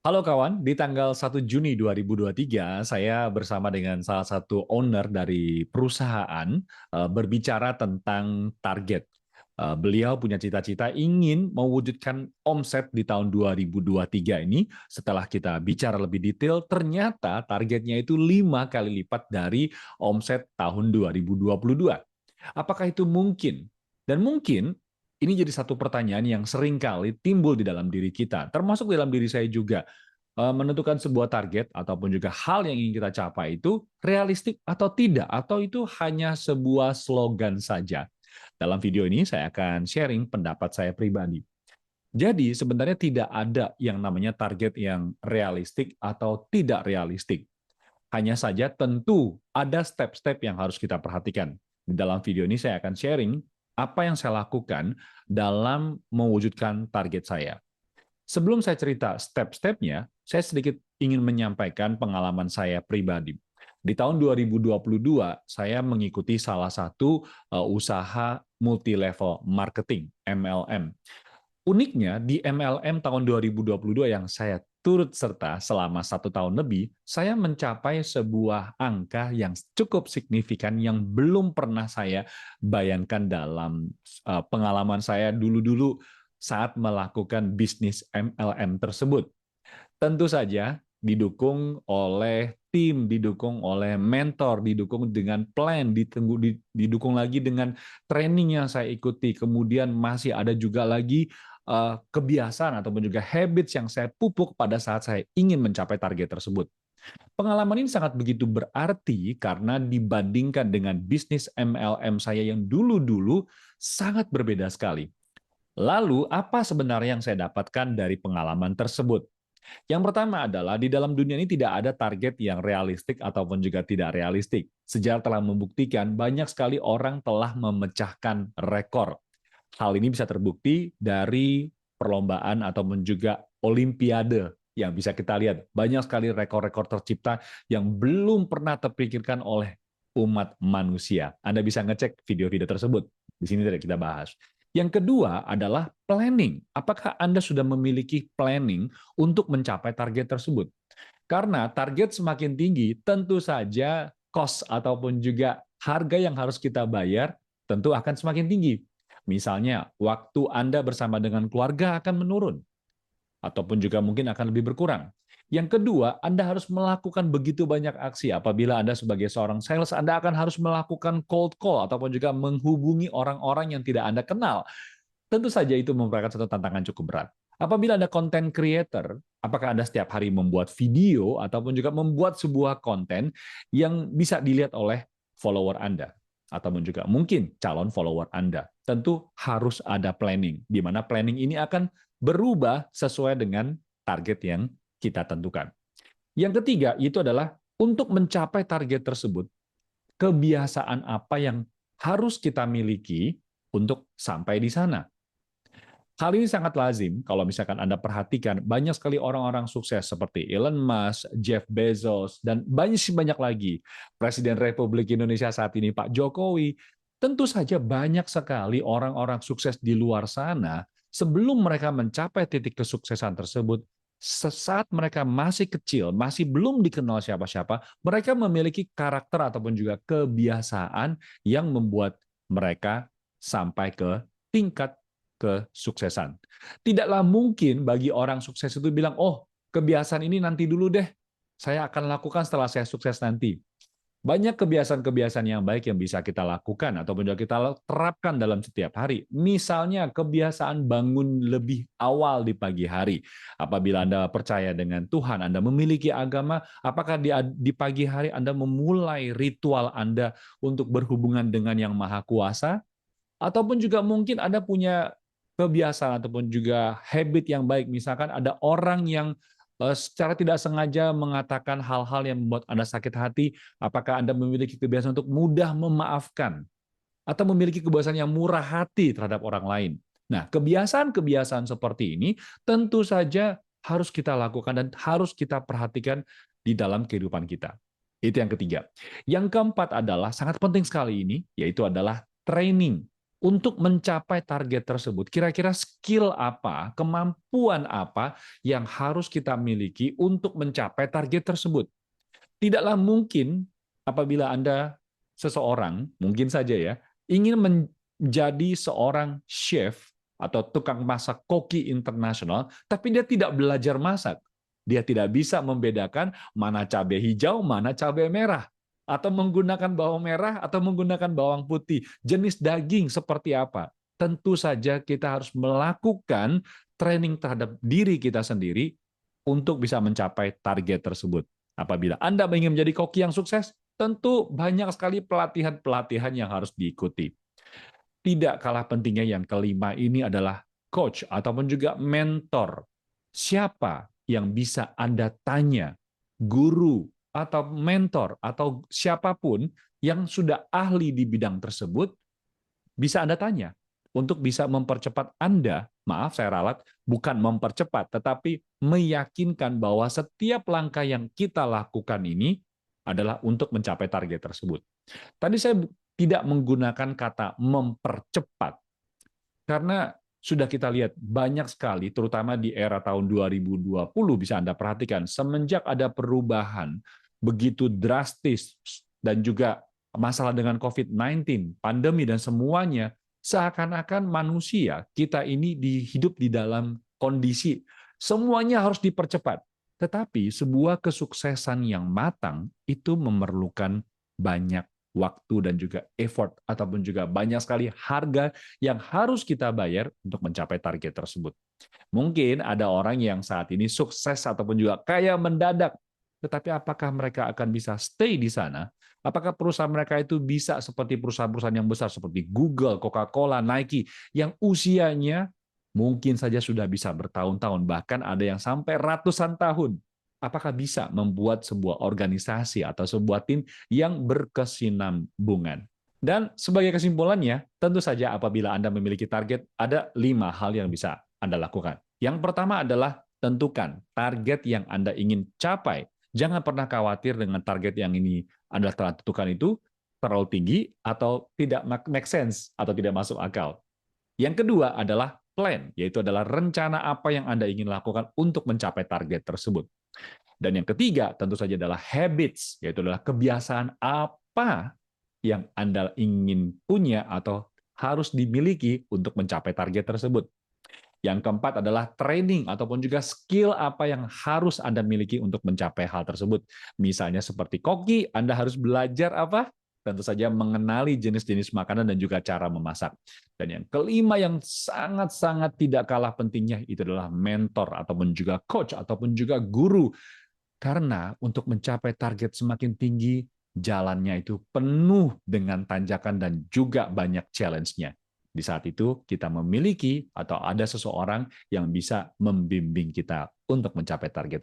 Halo kawan, di tanggal 1 Juni 2023, saya bersama dengan salah satu owner dari perusahaan berbicara tentang target. Beliau punya cita-cita ingin mewujudkan omset di tahun 2023 ini. Setelah kita bicara lebih detail, ternyata targetnya itu 5 kali lipat dari omset tahun 2022. Apakah itu mungkin? Dan mungkin ini jadi satu pertanyaan yang sering kali timbul di dalam diri kita, termasuk dalam diri saya juga. Menentukan sebuah target ataupun juga hal yang ingin kita capai itu realistik atau tidak, atau itu hanya sebuah slogan saja. Dalam video ini saya akan sharing pendapat saya pribadi. Jadi sebenarnya tidak ada yang namanya target yang realistik atau tidak realistik. Hanya saja tentu ada step-step yang harus kita perhatikan. Di dalam video ini saya akan sharing apa yang saya lakukan dalam mewujudkan target saya. Sebelum saya cerita step-stepnya, saya sedikit ingin menyampaikan pengalaman saya pribadi. Di tahun 2022, saya mengikuti salah satu usaha multi-level marketing, MLM. Uniknya, di MLM tahun 2022 yang saya turut serta selama 1 tahun lebih, saya mencapai sebuah angka yang cukup signifikan yang belum pernah saya bayangkan dalam pengalaman saya dulu-dulu saat melakukan bisnis MLM tersebut. Tentu saja didukung oleh tim, didukung oleh mentor, didukung dengan plan, didukung lagi dengan training yang saya ikuti. Kemudian masih ada juga lagi kebiasaan ataupun juga habits yang saya pupuk pada saat saya ingin mencapai target tersebut. Pengalaman ini sangat begitu berarti karena dibandingkan dengan bisnis MLM saya yang dulu-dulu sangat berbeda sekali. Lalu, apa sebenarnya yang saya dapatkan dari pengalaman tersebut? Yang pertama adalah di dalam dunia ini tidak ada target yang realistik ataupun juga tidak realistik. Sejarah telah membuktikan banyak sekali orang telah memecahkan rekor. Hal ini bisa terbukti dari perlombaan ataupun juga olimpiade yang bisa kita lihat. Banyak sekali rekor-rekor tercipta yang belum pernah terpikirkan oleh umat manusia. Anda bisa ngecek video-video tersebut. Di sini tidak kita bahas. Yang kedua adalah planning. Apakah Anda sudah memiliki planning untuk mencapai target tersebut? Karena target semakin tinggi, tentu saja cost ataupun juga harga yang harus kita bayar tentu akan semakin tinggi. Misalnya, waktu Anda bersama dengan keluarga akan menurun, ataupun juga mungkin akan lebih berkurang. Yang kedua, Anda harus melakukan begitu banyak aksi. Apabila Anda sebagai seorang sales, Anda akan harus melakukan cold call, ataupun juga menghubungi orang-orang yang tidak Anda kenal. Tentu saja itu merupakan satu tantangan cukup berat. Apabila Anda content creator, apakah Anda setiap hari membuat video ataupun juga membuat sebuah konten yang bisa dilihat oleh follower Anda ataupun juga mungkin calon follower Anda? Tentu harus ada planning, di mana planning ini akan berubah sesuai dengan target yang kita tentukan. Yang ketiga itu adalah untuk mencapai target tersebut, kebiasaan apa yang harus kita miliki untuk sampai di sana. Hal ini sangat lazim kalau misalkan Anda perhatikan banyak sekali orang-orang sukses seperti Elon Musk, Jeff Bezos, dan banyak lagi. Presiden Republik Indonesia saat ini Pak Jokowi. Tentu saja banyak sekali orang-orang sukses di luar sana sebelum mereka mencapai titik kesuksesan tersebut, saat mereka masih kecil, masih belum dikenal siapa-siapa, mereka memiliki karakter ataupun juga kebiasaan yang membuat mereka sampai ke tingkat kesuksesan. Tidaklah mungkin bagi orang sukses itu bilang, oh kebiasaan ini nanti dulu deh, saya akan lakukan setelah saya sukses nanti. Banyak kebiasaan-kebiasaan yang baik yang bisa kita lakukan ataupun juga kita terapkan dalam setiap hari. Misalnya kebiasaan bangun lebih awal di pagi hari. Apabila Anda percaya dengan Tuhan, Anda memiliki agama, apakah di pagi hari Anda memulai ritual Anda untuk berhubungan dengan Yang Maha Kuasa? Ataupun juga mungkin Anda punya kebiasaan ataupun juga habit yang baik. Misalkan ada orang yang secara tidak sengaja mengatakan hal-hal yang membuat Anda sakit hati, apakah Anda memiliki kebiasaan untuk mudah memaafkan atau memiliki kebiasaan yang murah hati terhadap orang lain. Nah, kebiasaan-kebiasaan seperti ini tentu saja harus kita lakukan dan harus kita perhatikan di dalam kehidupan kita. Itu yang ketiga. Yang keempat adalah sangat penting sekali ini, yaitu adalah training. Untuk mencapai target tersebut, kira-kira skill apa, kemampuan apa yang harus kita miliki untuk mencapai target tersebut? Tidaklah mungkin apabila Anda seseorang, mungkin saja ya, ingin menjadi seorang chef atau tukang masak koki internasional, tapi dia tidak belajar masak. Dia tidak bisa membedakan mana cabai hijau, mana cabai merah. Atau menggunakan bawang merah, atau menggunakan bawang putih. Jenis daging seperti apa. Tentu saja kita harus melakukan training terhadap diri kita sendiri untuk bisa mencapai target tersebut. Apabila Anda ingin menjadi koki yang sukses, tentu banyak sekali pelatihan-pelatihan yang harus diikuti. Tidak kalah pentingnya yang kelima ini adalah coach ataupun juga mentor. Siapa yang bisa Anda tanya, guru atau mentor atau siapapun yang sudah ahli di bidang tersebut, bisa Anda tanya untuk bisa mempercepat Anda, maaf saya ralat, bukan mempercepat, tetapi meyakinkan bahwa setiap langkah yang kita lakukan ini adalah untuk mencapai target tersebut. Tadi saya tidak menggunakan kata mempercepat, karena sudah kita lihat banyak sekali, terutama di era tahun 2020 bisa Anda perhatikan, semenjak ada perubahan begitu drastis dan juga masalah dengan COVID-19, pandemi dan semuanya, seakan-akan manusia kita ini hidup di dalam kondisi semuanya harus dipercepat. Tetapi sebuah kesuksesan yang matang itu memerlukan banyak waktu dan juga effort ataupun juga banyak sekali harga yang harus kita bayar untuk mencapai target tersebut. Mungkin ada orang yang saat ini sukses ataupun juga kaya mendadak, tetapi apakah mereka akan bisa stay di sana? Apakah perusahaan mereka itu bisa seperti perusahaan-perusahaan yang besar seperti Google, Coca-Cola, Nike yang usianya mungkin saja sudah bisa bertahun-tahun, bahkan ada yang sampai ratusan tahun. Apakah bisa membuat sebuah organisasi atau sebuah tim yang berkesinambungan? Dan sebagai kesimpulannya, tentu saja apabila Anda memiliki target, ada 5 hal yang bisa Anda lakukan. Yang pertama adalah tentukan target yang Anda ingin capai. Jangan pernah khawatir dengan target yang ini Anda telah tentukan itu terlalu tinggi atau tidak make sense atau tidak masuk akal. Yang kedua adalah plan, yaitu adalah rencana apa yang Anda ingin lakukan untuk mencapai target tersebut. Dan yang ketiga tentu saja adalah habits, yaitu adalah kebiasaan apa yang Anda ingin punya atau harus dimiliki untuk mencapai target tersebut. Yang keempat adalah training ataupun juga skill apa yang harus Anda miliki untuk mencapai hal tersebut. Misalnya seperti koki, Anda harus belajar apa? Tentu saja mengenali jenis-jenis makanan dan juga cara memasak. Dan yang kelima yang sangat-sangat tidak kalah pentingnya itu adalah mentor ataupun juga coach ataupun juga guru. Karena untuk mencapai target semakin tinggi, jalannya itu penuh dengan tanjakan dan juga banyak challenge-nya. Di saat itu kita memiliki atau ada seseorang yang bisa membimbing kita untuk mencapai target